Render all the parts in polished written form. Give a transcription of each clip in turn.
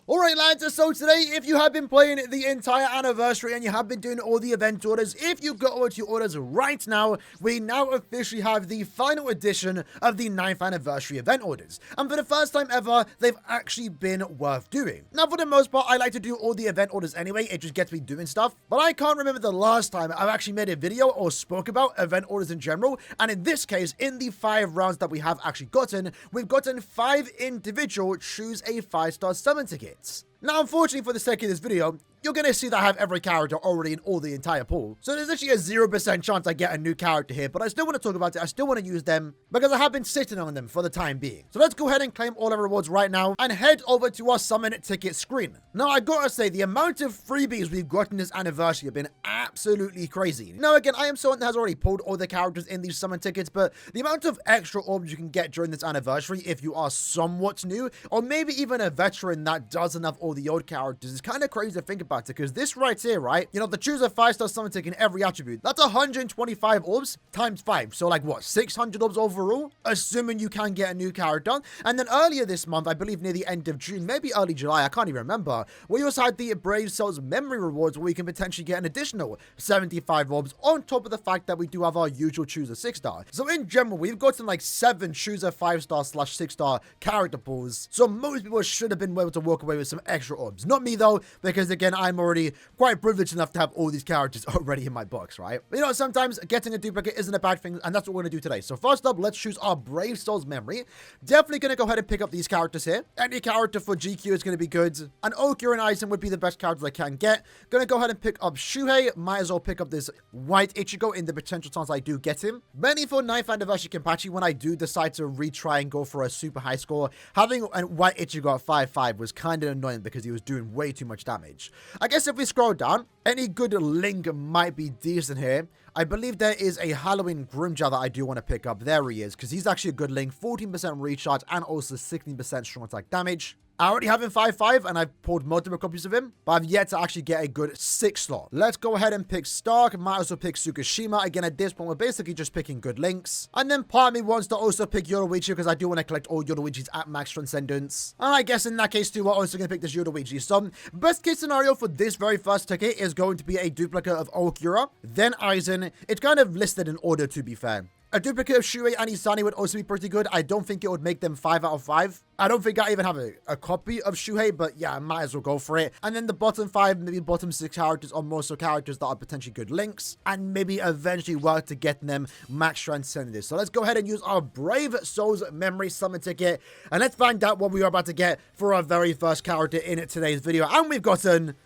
Alright lads, so today, if you have been playing the entire anniversary and you have been doing all the event orders, if you go over to your orders right now, we now officially have the final edition of the 9th anniversary event orders. And for the first time ever, they've actually been worth doing. Now for the most part, I like to do all the event orders anyway, it just gets me doing stuff. But I can't remember the last time I've actually made a video or spoke about event orders in general. And in this case, in the 5 rounds that we have actually gotten, we've gotten 5 individual choose a 5-star summon tickets. Now, unfortunately for the sake of this video, you're going to see that I have every character already in all the entire pool. So there's actually a 0% chance I get a new character here, but I still want to talk about it. I still want to use them because I have been sitting on them for the time being. So let's go ahead and claim all our rewards right now and head over to our summon ticket screen. Now, I gotta say, the amount of freebies we've gotten this anniversary have been absolutely crazy. Now, again, I am someone that has already pulled all the characters in these summon tickets, but the amount of extra orbs you can get during this anniversary if you are somewhat new, or maybe even a veteran that doesn't have all the old characters, is kind of crazy to think about it, because this right here, right, you know, the choose a 5-star summon ticket in every attribute, that's 125 orbs times 5, so like what, 600 orbs overall, assuming you can get a new character. And then earlier this month, I believe near the end of June, maybe early July, I can't even remember, we also had the Brave Souls memory rewards where we can potentially get an additional 75 orbs on top of the fact that we do have our usual choose a 6-star. So in general, we've gotten like 7 choose a 5-star / 6-star character pools, so most people should have been able to walk away with some extra orbs. Not me though, because again, I'm already quite privileged enough to have all these characters already in my box, right? But you know, sometimes getting a duplicate isn't a bad thing, and that's what we're going to do today. So first up, let's choose our Brave Souls memory. Definitely going to go ahead and pick up these characters here. Any character for GQ is going to be good, and Okura and Aizen would be the best characters I can get. Going to go ahead and pick up Shuhei. Might as well pick up this White Ichigo in the potential chance I do get him. Mainly for 9th anniversary Kenpachi, when I do decide to retry and go for a super high score, having a White Ichigo at 5-5 was kind of annoying because he was doing way too much damage. I guess if we scroll down, any good link might be decent here. I believe there is a Halloween Grimjaw that I do want to pick up. There he is, because he's actually a good link. 14% recharge and also 16% strong attack damage. I already have him 5-5 and I've pulled multiple copies of him, but I've yet to actually get a good 6-slot. Let's go ahead and pick Stark. Might also pick Tsukishima. Again, at this point, we're basically just picking good links. And then part of me wants to also pick Yoruichi because I do want to collect all Yoruichis at max transcendence. And I guess in that case too, we're also going to pick this Yoruichi. So, best case scenario for this very first ticket is going to be a duplicate of Okura, then Aizen. It's kind of listed in order, to be fair. A duplicate of Shuhei and Isani would also be pretty good. I don't think it would make them 5 out of 5. I don't think I even have a copy of Shuhei, but yeah, I might as well go for it. And then the bottom 5, maybe bottom 6 characters are more so characters that are potentially good links, and maybe eventually work to get them max transcendence. So let's go ahead and use our Brave Souls memory summon ticket, and let's find out what we are about to get for our very first character in today's video. And we've gotten...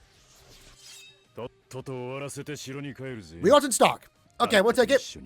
we gotten Stark. Okay, we'll take it.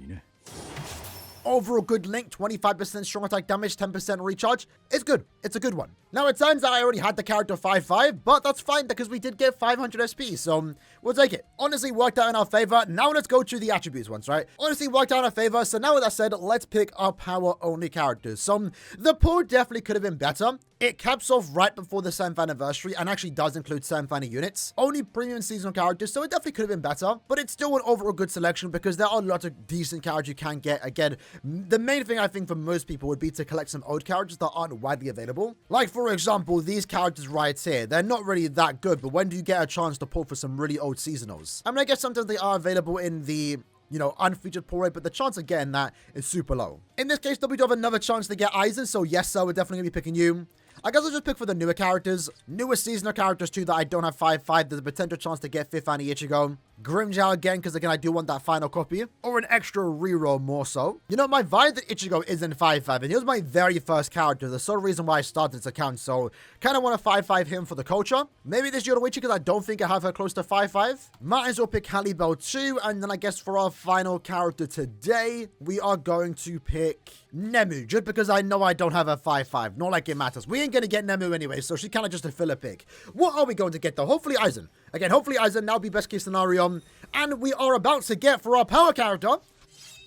Overall good link, 25% strong attack damage, 10% recharge. It's good. It's a good one. Now, it turns out I already had the character 5-5, but that's fine because we did get 500 SP, so we'll take it. Honestly, worked out in our favor. Now, let's go to the attributes ones, right? Honestly, worked out in our favor. So now with that said, let's pick our power-only characters. So the pool definitely could have been better. It caps off right before the 7th anniversary and actually does include 7th anniversary units. Only premium seasonal characters, so it definitely could have been better, but it's still an overall good selection because there are a lot of decent characters you can get. Again, the main thing I think for most people would be to collect some old characters that aren't widely available. Like, for example, these characters right here. They're not really that good, but when do you get a chance to pull for some really old seasonals? I mean, I guess sometimes they are available in the... you know, unfeatured pull rate, but the chance of getting that is super low. In this case, though, we do have another chance to get Aizen, so yes, sir, we're definitely going to be picking you. I guess I'll just pick for the newer characters. Newer seasonal characters, too, that I don't have 5-5. There's a potential chance to get 5th Annie Ichigo. Grimjaw again, because again, I do want that final copy. Or an extra reroll more so. You know, my vibe that Ichigo is in 5-5, and he was my very first character. The sole reason why I started this account, so kind of want to 5-5 him for the culture. Maybe this Yoruichi, because I don't think I have her close to 5-5. Might as well pick Halle Bell too, and then I guess for our final character today, we are going to pick Nemu, just because I know I don't have a 5-5. Not like it matters. We ain't going to get Nemu anyway, so she's kind of just a filler pick. What are we going to get though? Hopefully Aizen. Again, hopefully Aizen, that'll be best case scenario. And we are about to get for our power character.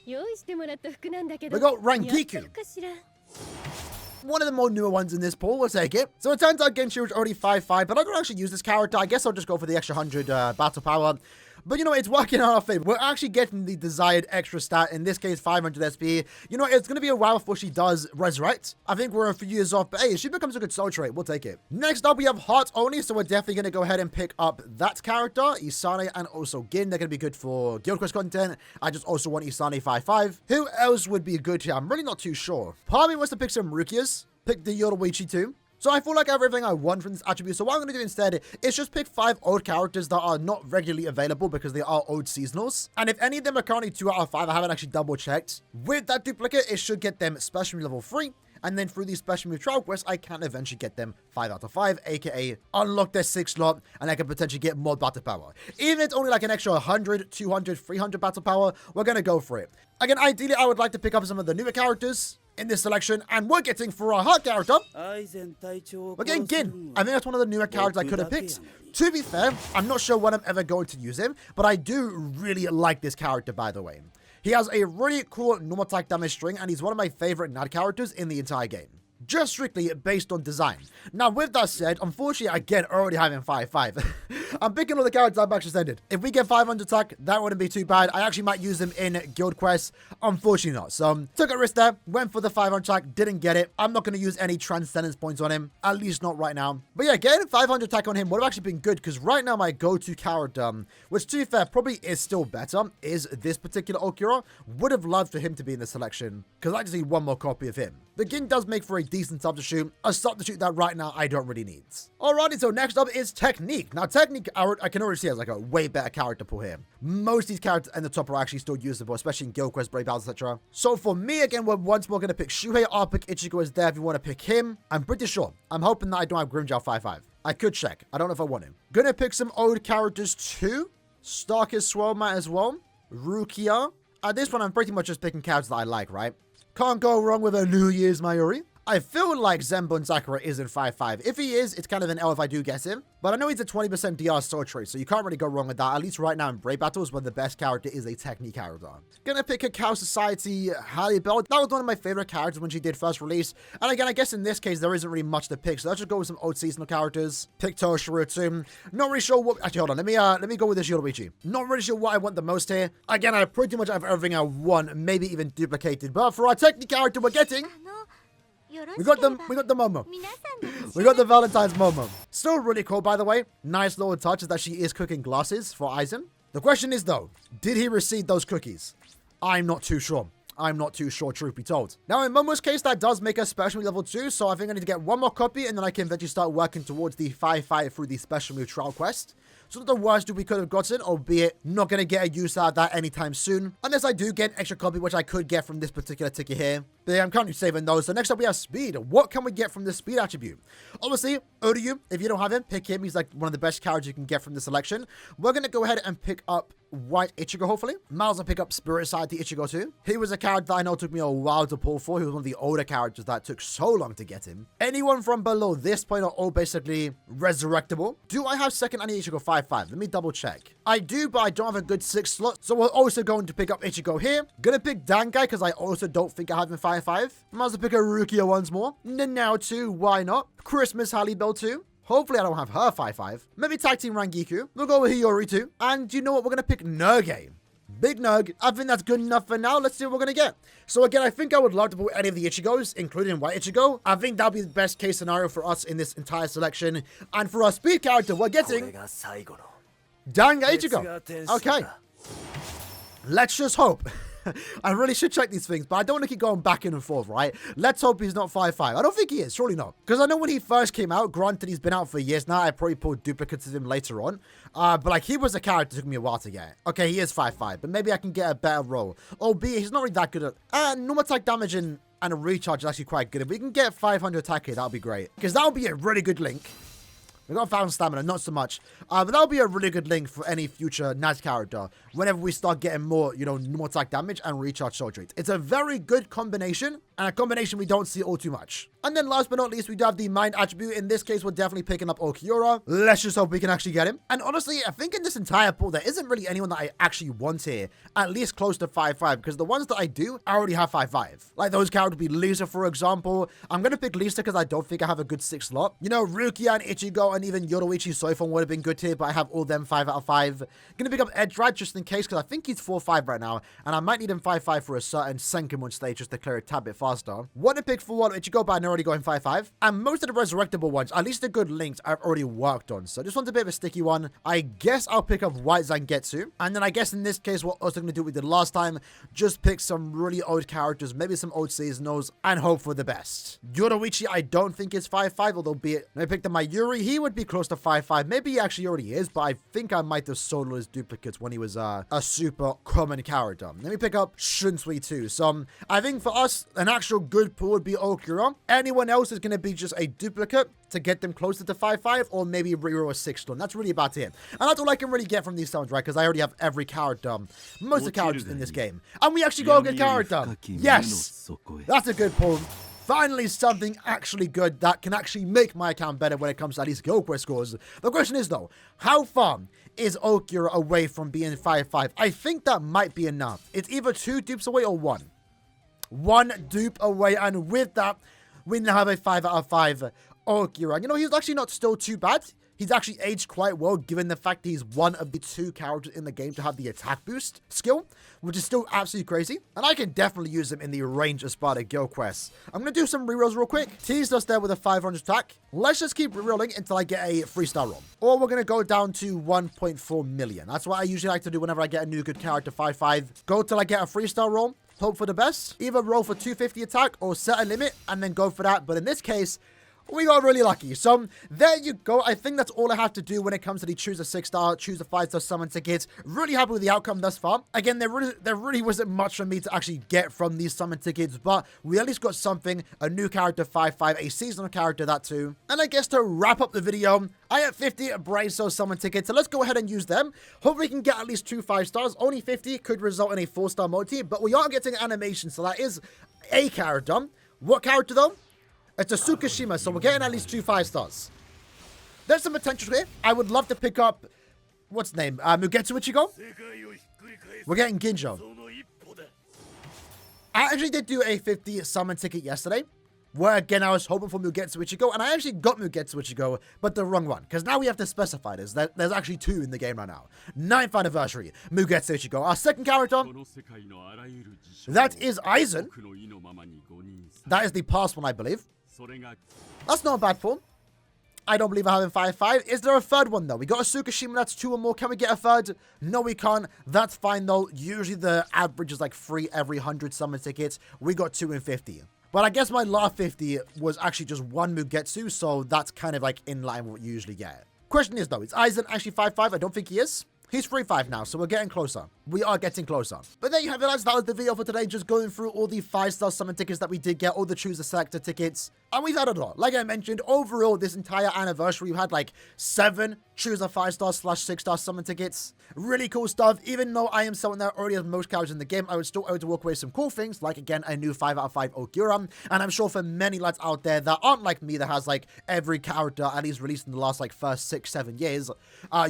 We got Rangiku. One of the more newer ones in this pool, we'll take it. So it turns out Genshin was already 5-5, but I don't actually use this character. I guess I'll just go for the extra 100 battle power. But you know, it's working in our favor. We're actually getting the desired extra stat, in this case 500 SP. You know, it's going to be a while before she does resurrect. I think we're a few years off, but hey, if she becomes a good soul trait, we'll take it. Next up, we have heart only, so we're definitely going to go ahead and pick up that character, Isane and also Gin. They're going to be good for Guild Quest content. I just also want Isane 5-5. Who else would be good here? I'm really not too sure. Part of me wants to pick some Rukias, pick the Yoruichi too. So I feel like I have everything I want from this attribute. So what I'm going to do instead is just pick 5 old characters that are not regularly available because they are old seasonals. And if any of them are currently 2 out of 5, I haven't actually double checked. With that duplicate, it should get them special level 3. And then through these special move trial quests, I can eventually get them 5 out of 5, aka unlock their 6 slot, and I can potentially get more battle power. Even if it's only like an extra 100, 200, 300 battle power, we're going to go for it. Again, ideally, I would like to pick up some of the newer characters in this selection, and we're getting for our heart character, we're getting Gin. I think that's one of the newer characters I could have picked. To be fair, I'm not sure when I'm ever going to use him, but I do really like this character, by the way. He has a really cool normal attack damage string, and he's one of my favorite NAD characters in the entire game. Just strictly based on design. Now, with that said, unfortunately, again, already having 5-5. I'm picking all the characters I've actually extended. If we get 500 attack, that wouldn't be too bad. I actually might use them in Guild Quest. Unfortunately not. So, took a risk there. Went for the 500 attack. Didn't get it. I'm not going to use any Transcendence points on him. At least not right now. But yeah, getting 500 attack on him would have actually been good. Because right now, my go-to character, which to be fair, probably is still better, is this particular Okura. Would have loved for him to be in the selection. Because I just need one more copy of him. The Gin does make for a decent substitute. A substitute that right now I don't really need. Alrighty, so next up is Technique. Now, Technique, I can already see as like a way better character pool here. Most of these characters in the top are actually still usable, especially in Guild Quest, Brave Battles, etc. So for me, again, we're once more going to pick Shuhei. I'll pick Ichigo is there if you want to pick him. I'm pretty sure. I'm hoping that I don't have Grimjow 5-5. I could check. I don't know if I want him. Gonna pick some old characters too. Starkest Swellmat as well. Rukia. At this one, I'm pretty much just picking characters that I like, right? Can't go wrong with a New Year's Mayuri. I feel like Zenbun Sakura isn't 5-5. If he is, it's kind of an L if I do guess him. But I know he's a 20% DR soul trait, so you can't really go wrong with that. At least right now in Brave Battles, where the best character is a Technique character. Gonna pick a Cow Society Halle Bell. That was one of my favorite characters when she did first release. And again, I guess in this case, there isn't really much to pick. So let's just go with some old seasonal characters. Pick Toshiro too. Not really sure what... Actually, hold on. Let me go with this Yoruichi. Not really sure what I want the most here. Again, I pretty much have everything I want, maybe even duplicated. But for our Technique character, we're getting... We got the Momo. We got the Valentine's Momo. Still really cool, by the way. Nice little touch is that she is cooking glasses for Aizen. The question is, though, did he receive those cookies? I'm not too sure. I'm not too sure, truth be told. Now, in Momo's case, that does make us special level 2, so I think I need to get one more copy, and then I can eventually start working towards the 5-5 through the special move trial quest. So not the worst we could have gotten, albeit not going to get a use out of that anytime soon. Unless I do get an extra copy, which I could get from this particular ticket here. But yeah, I'm currently saving those. So next up we have Speed. What can we get from this Speed attribute? Obviously, Uryu, if you don't have him, pick him. He's like one of the best characters you can get from the selection. We're going to go ahead and pick up White Ichigo, hopefully. Miles will pick up Spirit Side to Ichigo too. He was a character that I know took me a while to pull for. He was one of the older characters that took so long to get him. Anyone from below this point are all basically resurrectable. Do I have second Ani Ichigo 5-5? Let me double check. I do, but I don't have a good 6 slot. So we're also going to pick up Ichigo here. Gonna pick Dangai because I also don't think I have him 5-5. Might as well pick a Rukia once more. Nanao too, why not? Christmas Halle Bell too. Hopefully I don't have her 5-5. Maybe Tag Team Rangiku. We'll go with Hiyori too. And you know what? We're going to pick Nerge. Big Nerg. I think that's good enough for now. Let's see what we're going to get. So again, I think I would love to put any of the Ichigos, including White Ichigo. I think that'll be the best case scenario for us in this entire selection. And for our Speed character, we're getting Danga Ichigo. Okay. Let's just hope. I really should check these things, but I don't want to keep going back and forth, right? Let's hope he's not 5-5. I don't think he is. Surely not. Because I know when he first came out, granted he's been out for years now. I probably pulled duplicates of him later on. But like he was a character that took me a while to get. Okay, he is 5-5, but maybe I can get a better roll. Albeit he's not really that good at... normal attack damage and a recharge is actually quite good. If we can get 500 attack here, that would be great. Because that would be a really good link. We got 1,000 stamina, not so much. But that'll be a really good link for any future Naz character. Whenever we start getting more, you know, more attack damage and recharge soul traits. It's a very good combination. And a combination we don't see all too much. And then last but not least, we do have the mind attribute. In this case, we're definitely picking up Aaroniero. Let's just hope we can actually get him. And honestly, I think in this entire pool, there isn't really anyone that I actually want here, at least close to 5-5, because the ones that I do, I already have 5-5. Like those characters would be Lisa, for example. I'm going to pick Lisa because I don't think I have a good 6 slot. You know, Rukia and Ichigo and even Yoruichi Soifon would have been good here, but I have all them 5 out of 5. Going to pick up Edgerad just in case, because I think he's 4-5 right now, and I might need him 5-5 for a certain Senkamun stage just to clear it a tad bit faster. Want to pick for Ichigo, but I'm already going 5-5. And most of the resurrectable ones, at least the good links, I've already worked on. So this one's a bit of a sticky one. I guess I'll pick up White Zangetsu. And then I guess in this case, we're also going to do what we did last time. Just pick some really old characters, maybe some old seasonals, and hope for the best. Yoruichi, I don't think is 5-5, although be it. I picked up my Yuri. He would be close to 5-5. Maybe he actually already is, but I think I might have sold his duplicates when he was a super common character. Let me pick up Shunsui too. So I think for us, an actual good pool would be Okura. Anyone else is going to be just a duplicate to get them closer to 5-5, or maybe reroll a 6-star. That's really about it. And that's all I can really get from these sounds, right? Because I already have every character, most of the characters in this game. And we actually got a good character. Yes! That's a good pull. Finally, something actually good that can actually make my account better when it comes to at least Guild Quest scores. The question is, though, how far is Okura away from being 5-5? I think that might be enough. It's either 2 dupes away or 1. 1 dupe away, and with that, we now have a 5 out of 5 Okura. You know, he's actually not still too bad. He's actually aged quite well, given the fact he's one of the 2 characters in the game to have the attack boost skill, which is still absolutely crazy. And I can definitely use him in the range of Sparta Guild Quests. I'm going to do some rerolls real quick. Teased us there with a 500 attack. Let's just keep rerolling until I get a 3-star roll. Or we're going to go down to 1.4 million. That's what I usually like to do whenever I get a new good character, 5-5. Go till I get a 3-star roll. Hope for the best. Either roll for 250 attack or set a limit and then go for that. But in this case, we got really lucky. So there you go. I think that's all I have to do when it comes to the choose a 6-star, choose a 5-star summon tickets. Really happy with the outcome thus far. Again, there really wasn't much for me to actually get from these summon tickets, but we at least got something, a new character 5-5, a seasonal character that too. And I guess to wrap up the video, I have 50 Brazo summon tickets, so let's go ahead and use them. Hope we can get at least 2 5-stars. Only 50 could result in a 4-star multi, but we are getting animation, so that is a character. What character though? It's a Tsukishima, so we're getting at least 2 5-stars. There's some potential here. I would love to pick up, what's the name? Mugetsu Ichigo? We're getting Ginjo. I actually did do a 50 summon ticket yesterday, where again I was hoping for Mugetsu Ichigo, and I actually got Mugetsu Ichigo, but the wrong one, because now we have to specify this. There's actually 2 in the game right now. 9th anniversary, Mugetsu Ichigo. Our second character, that is Aizen. That is the past one, I believe. That's not a bad form. I don't believe I have him 5-5. Is there a third one, though? We got a Tsukishima, that's 2 or more. Can we get a third? No, we can't. That's fine, though. Usually the average is like 3 every 100 summon tickets. We got 2 in 50. But I guess my last 50 was actually just 1 Mugetsu, so that's kind of like in line with what you usually get. Question is, though, is Aizen actually 5-5? I don't think he is. He's 3-5 now, so we're getting closer. We are getting closer. But there you have it, lads. That was the video for today. Just going through all the 5-star summon tickets that we did get, all the choose a sector tickets. And we've had a lot. Like I mentioned, overall, this entire anniversary, we've had like 7 choose a 5-star / 6-star summon tickets. Really cool stuff. Even though I am someone that already has most characters in the game, I was still able to walk away with some cool things, like again, a new 5 out of 5 Okura. And I'm sure for many lads out there that aren't like me, that has like every character at least released in the last like first 6-7 years,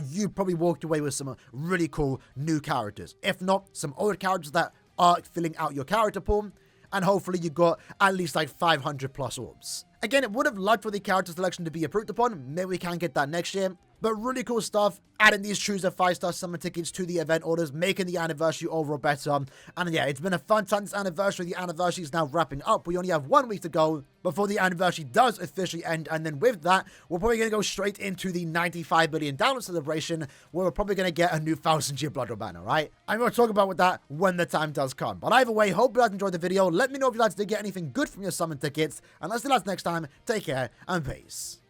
you probably walked away with some really cool new characters. If not, some old characters that are filling out your character pool. And hopefully you got at least like 500 plus orbs. Again, it would have liked for the character selection to be improved upon. Maybe we can get that next year. But really cool stuff. Adding these choose a 5-star summon tickets to the event orders, making the anniversary overall better. And yeah, it's been a fun time this anniversary. The anniversary is now wrapping up. We only have 1 week to go before the anniversary does officially end. And then with that, we're probably going to go straight into the 95 billion download celebration, where we're probably going to get a new 1000-year Blood Road banner, right? I'm going to talk about that when the time does come. But either way, hope you guys enjoyed the video. Let me know if you guys did get anything good from your summon tickets. And let's see you guys next time. Take care and peace.